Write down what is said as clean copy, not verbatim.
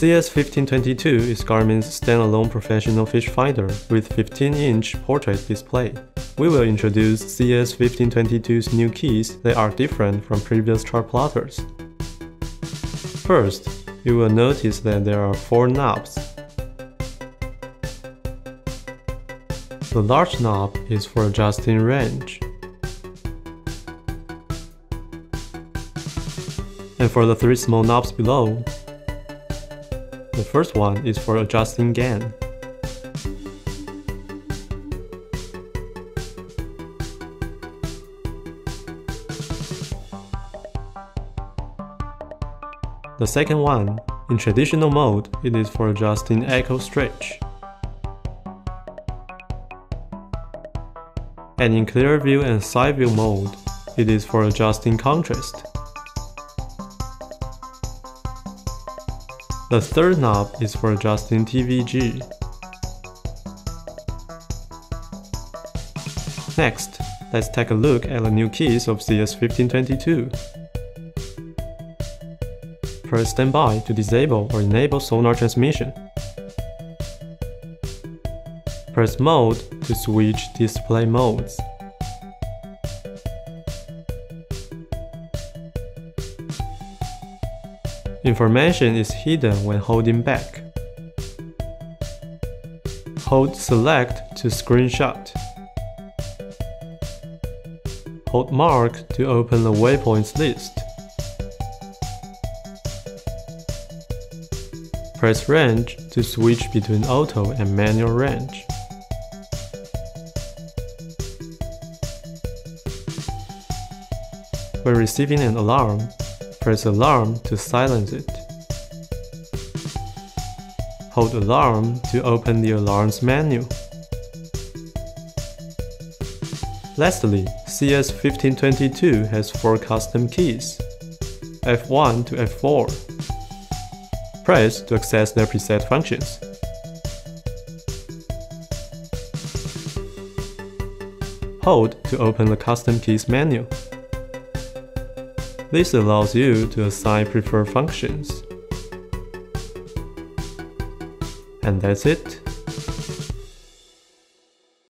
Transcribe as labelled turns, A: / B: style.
A: CS1522 is Garmin's standalone professional fish finder with 15-inch portrait display. We will introduce CS1522's new keys that are different from previous chart plotters. First, you will notice that there are 4 knobs. The large knob is for adjusting range. And for the 3 small knobs below, the first one is for adjusting gain. The second one, in traditional mode, it is for adjusting echo stretch. And in clear view and side view mode, it is for adjusting contrast. The third knob is for adjusting TVG. Next, let's take a look at the new keys of CS1522. Press standby to disable or enable sonar transmission. Press mode to switch display modes. Information is hidden when holding back. Hold select to screenshot. Hold mark to open the waypoints list. Press range to switch between auto and manual range. When receiving an alarm, press alarm to silence it. Hold alarm to open the alarms menu. Lastly, CS1522 has 4 custom keys, F1 to F4. Press to access their preset functions. Hold to open the custom keys menu. This allows you to assign preferred functions. And that's it.